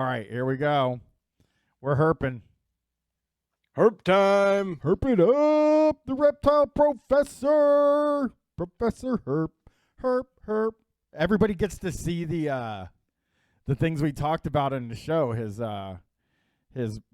All right, here we go. We're herping. Herp time. Herp it up. The reptile professor. Professor Herp. Herp, herp. Everybody gets to see the things we talked about in the show. His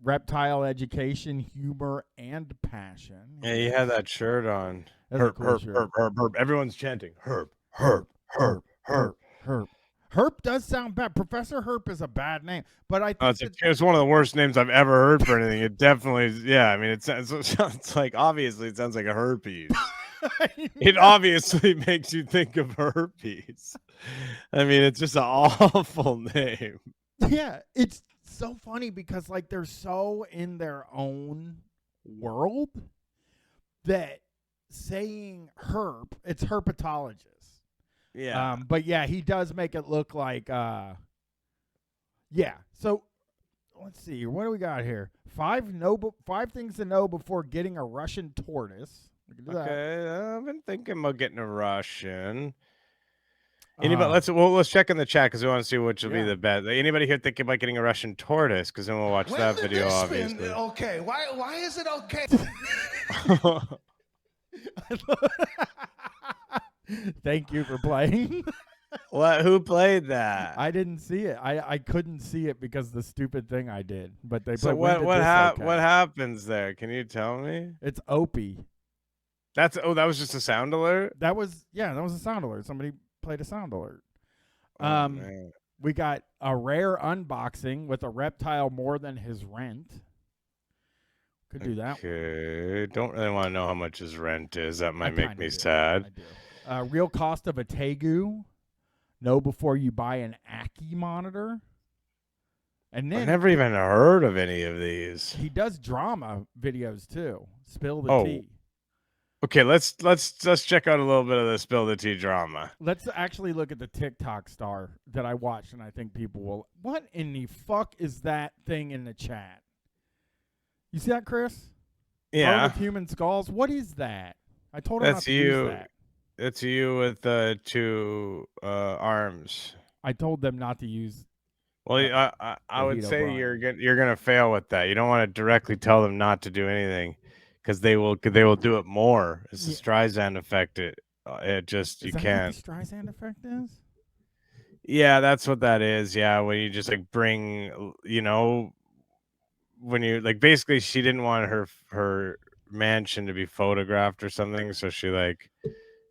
reptile education, humor, and passion. Yeah, you had that shirt on. That's a Herp, cool herp, shirt. herp, herp, herp. Everyone's chanting herp, Herp, herp, herp, herp, herp. herp, herp. Herp does sound bad. Professor Herp is a bad name, but I think It's one of the worst names I've ever heard for anything. It definitely, yeah. I mean, it sounds like, obviously it sounds like a herpes. It obviously makes you think of herpes. I mean, it's just an awful name. Yeah, it's so funny because like they're so in their own world that saying herp, it's herpetologist. Yeah. But yeah, he does make it look like yeah. So let's see. What do we got here? Five things to know before getting a Russian tortoise. We can do that. Okay, I've been thinking about getting a Russian. Anybody? Let's check in the chat because we want to see which will be Yeah. the best. Anybody here thinking about getting a Russian tortoise? Because then we'll watch When that did video. this Obviously. been okay? Why is it okay? Thank you for playing. What? Who played that? I didn't see it. I couldn't see it because the stupid thing I did. But they So put what happens there? Can you tell me? It's Opie. That was just a sound alert. That was a sound alert. Somebody played a sound alert. Oh, man. We got a rare unboxing with a reptile more than his rent. Could do that. Okay. Don't really want to know how much his rent is. That might make me do. sad. I do. Real cost of a Tegu. Know before you buy an Aki monitor. And then I've never even heard of any of these. He does drama videos too. Spill the tea. Okay, let's check out a little bit of the Spill the Tea drama. Let's actually look at the TikTok star that I watched, and I think people will. What in the fuck is that thing in the chat? You see that, Chris? Yeah. With human skulls. What is that? I told him not to use that. That's you with two arms. I told them not to use. Well, I would say Bryan. you're gonna fail with that. You don't want to directly tell them not to do anything, because they will do it more. It's the Streisand effect. It just you can't. What the Streisand effect is? Yeah, that's what that is. Yeah, when you just like bring, when you like basically she didn't want her mansion to be photographed or something, so she like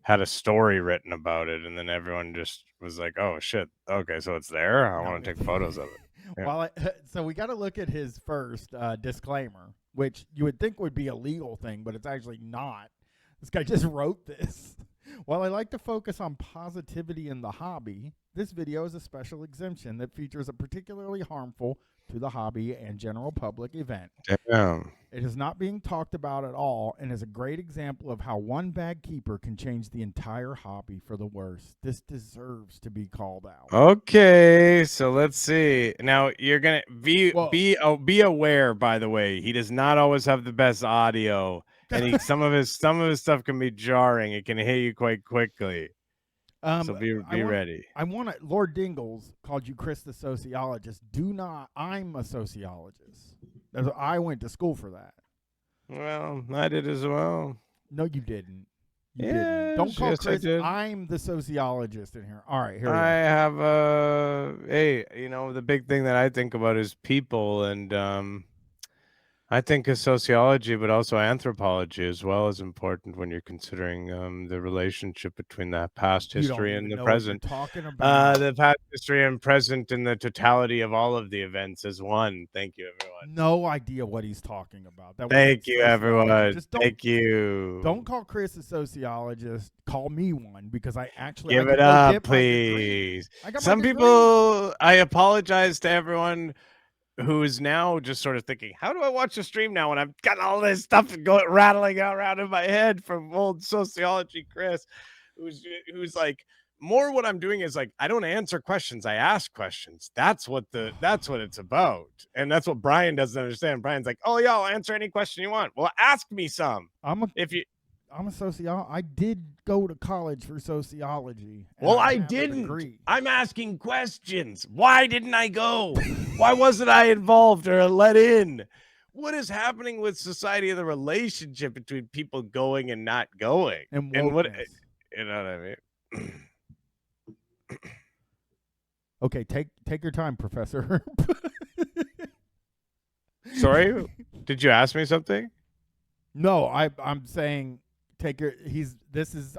had a story written about it, and then everyone just was like, "Oh shit, okay, so it's there. I want to take photos of it." Yeah. Well, so we got to look at his first disclaimer, which you would think would be a legal thing, but it's actually not. This guy just wrote this. While I like to focus on positivity in the hobby, this video is a special exemption that features a particularly harmful to the hobby and general public event. Damn. It is not being talked about at all and is a great example of how one bad keeper can change the entire hobby for the worse. This deserves to be called out. Okay, so let's see. Now you're gonna be aware. By the way, he does not always have the best audio, and some of his stuff can be jarring. It can hit you quite quickly. So be ready. I want to. Lord Dingles called you Chris the sociologist. Do not. I'm a sociologist. I went to school for that. Well, I did as well. No, you didn't. You didn't. Don't call Chris. I'm the sociologist in here. All right, here we go. I have the big thing that I think about is people, and I think of sociology, but also anthropology as well is important when you're considering the relationship between the past history and the present. Talking about the past history and present, and the totality of all of the events as one. Thank you, everyone. No idea what he's talking about. Thank you, everyone. Thank you. Don't call Chris a sociologist. Call me one, because I actually give it up, please. Some people. I apologize to everyone who is now just sort of thinking, how do I watch the stream now when I've got all this stuff rattling around in my head from old sociology Chris, who's like, more what I'm doing is like, I don't answer questions, I ask questions. That's what it's about. And that's what Bryan doesn't understand. Bryan's like, oh yeah, I'll answer any question you want. Well, ask me some. I'm a sociologist. I did go to college for sociology. Well, I have a didn't. degree. I'm asking questions. Why didn't I go? Why wasn't I involved or let in? What is happening with society and the relationship between people going and not going? And what, wokeness. you know what I mean? Okay, take your time, Professor Herp. Sorry, did you ask me something? No, I'm saying take your.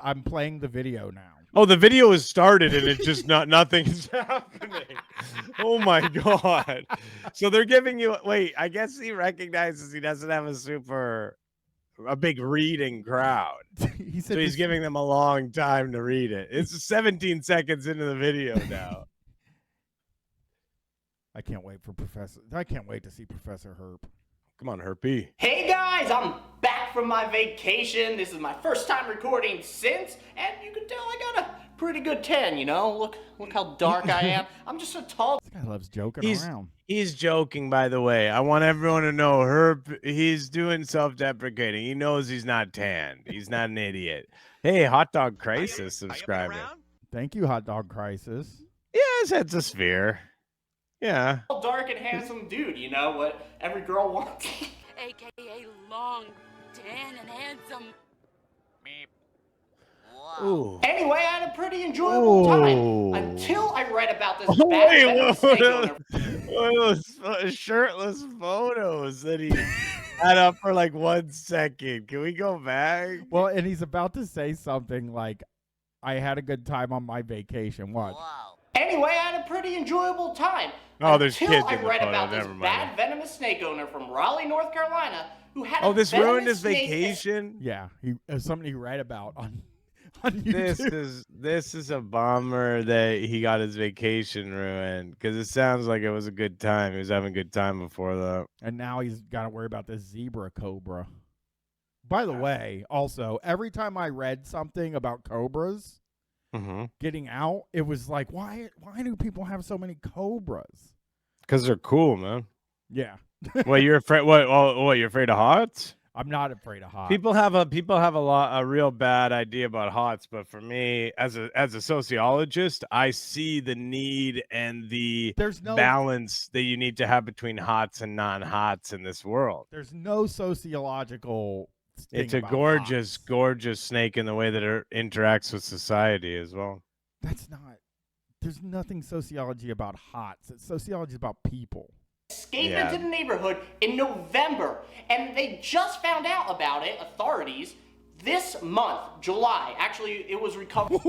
I'm playing the video now. Oh, the video is started and it's just nothing is happening. Oh my god! So they're giving you. Wait, I guess he recognizes he doesn't have a big reading crowd. He said So he's giving them a long time to read it. It's 17 seconds into the video now. I can't wait to see Professor Herp. Come on, Herpy. Hey guys, I'm back from my vacation. This is my first time recording since, and you can tell I got a pretty good 10, you know? Look how dark I am. I'm just a tall... This guy loves joking around. He's joking, by the way. I want everyone to know Herp, he's doing self-deprecating. He knows he's not tanned. He's not an idiot. Hey, Hot Dog Crisis subscriber. Thank you, Hot Dog Crisis. Yeah, his head's a sphere. Yeah. Dark and handsome dude, you know what every girl wants. AKA long, tan, and handsome. Meep. Ooh. Anyway, I had a pretty enjoyable time until I read about this bad venomous snake owner. One of those shirtless photos that he had up for like 1 second. Can we go back? Well, and he's about to say something like, I had a good time on my vacation. What? Wow. Anyway, I had a pretty enjoyable time. Oh, there's until kids I in the read photo. about this Never mind. bad venomous snake owner from Raleigh, North Carolina, who had Oh, a this venomous ruined his snake vacation? Yeah, something he read about on YouTube. This is a bummer that he got his vacation ruined, because it sounds like it was a good time. He was having a good time before that. And now he's got to worry about this zebra cobra. By the way, also, every time I read something about cobras getting out, it was like, why do people have so many cobras? Because they're cool, man. Yeah. What, you're afraid? What? You're afraid of hots? I'm not afraid of hots. People have a real bad idea about hots, but for me, as a sociologist, I see the need and the balance that you need to have between hots and non-hots in this world. There's no sociological. It's a gorgeous, gorgeous snake in the way that it interacts with society as well. There's nothing sociology about hots. It's sociology about people. Escaped into the neighborhood in November, and they just found out about it, authorities, this month, July. Actually, it was recovered.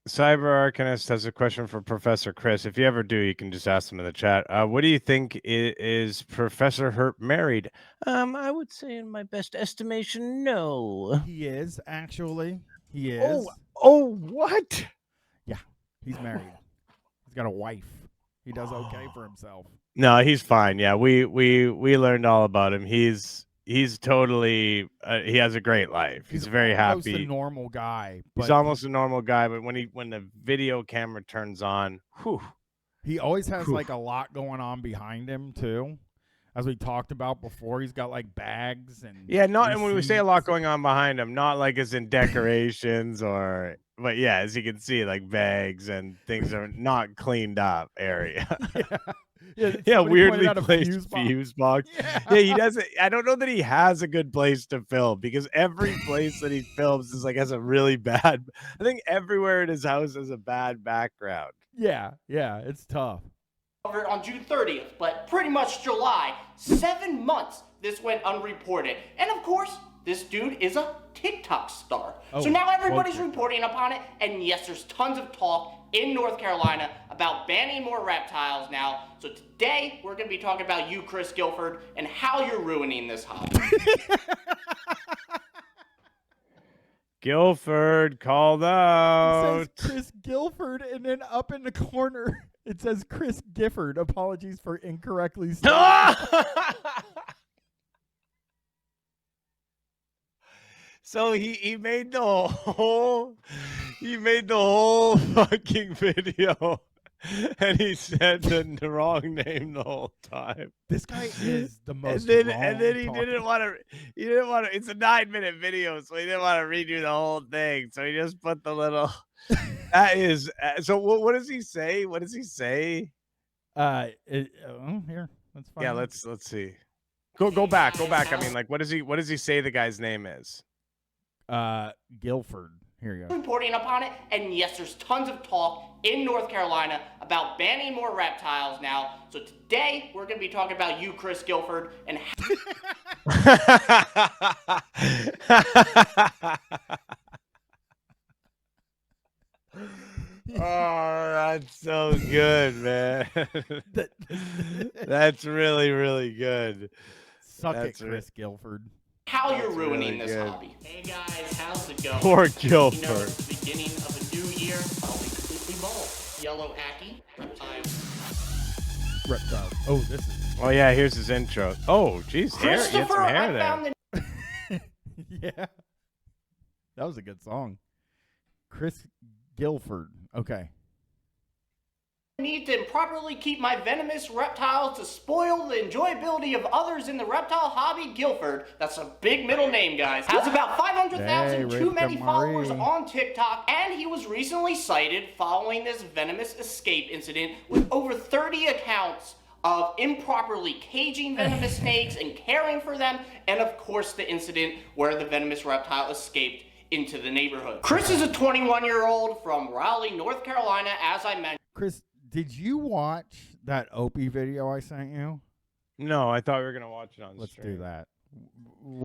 Cyber Arcanist has a question for Professor Chris. If you ever do, you can just ask him in the chat. What do you think is Professor Herp married? I would say, in my best estimation, no. He is, actually. He is. Oh, what? Yeah, he's married. He's got a wife. He does okay for himself. No, he's fine. Yeah, we learned all about him. He's totally he has a great life. He's very happy. He's a normal guy. He's almost a normal guy, but when the video camera turns on, he always has like a lot going on behind him too. As we talked about before, he's got like bags and and when we say a lot going on behind him, not like as in decorations but yeah, as you can see, like bags and things are not cleaned up area. Weirdly placed fuse box. Yeah, he doesn't. I don't know that he has a good place to film, because every place that he films is like has a really bad. I think everywhere in his house has a bad background. Yeah, it's tough. On June 30th, but pretty much July. 7 months this went unreported, and of course, this dude is a TikTok star. So now everybody's reporting upon it, and yes, there's tons of talk in North Carolina about banning more reptiles now. So today, we're going to be talking about you, Chris Guilford, and how you're ruining this hobby. Guilford called out. It says Chris Guilford, and then up in the corner, it says Chris Gifford. Apologies for incorrectly stating. So he made the whole fucking video And he said the wrong name the whole time. This guy is the most. And then he didn't want to. He didn't want to. It's a 9-minute video, so he didn't want to redo the whole thing. So he just put the little. That is. So what does he say? What does he say? Here. Let's find. Yeah, let's see. Go back. I mean, like, what does he say the guy's name is? Guilford. Here you go. Reporting upon it, and yes, there's tons of talk in North Carolina about banning more reptiles now. So today we're going to be talking about you, Chris Guilford, and Oh, that's so good, man. That's really, really good. Suck it, Chris Guilford. how you're ruining this hobby. Hey guys, how's it going? Poor Guilford. You know, it's the beginning of a new year. I'll be completely bald. Yellow Aki, Reptile. Oh, this is. Oh yeah, here's his intro. Oh, geez, hair. He had some hair there. found the Yeah. That was a good song. Chris Guilford. Okay. need to improperly keep my venomous reptiles to spoil the enjoyability of others in the reptile hobby. Guilford, that's a big middle name, guys, has about 500,000 too many followers on TikTok, and he was recently cited following this venomous escape incident with over 30 accounts of improperly caging venomous snakes and caring for them, and of course the incident where the venomous reptile escaped into the neighborhood. Chris is a 21-year-old from Raleigh, North Carolina, as I mentioned. Chris, did you watch that Opie video I sent you? No, I thought we were gonna watch it on Let's stream. do that.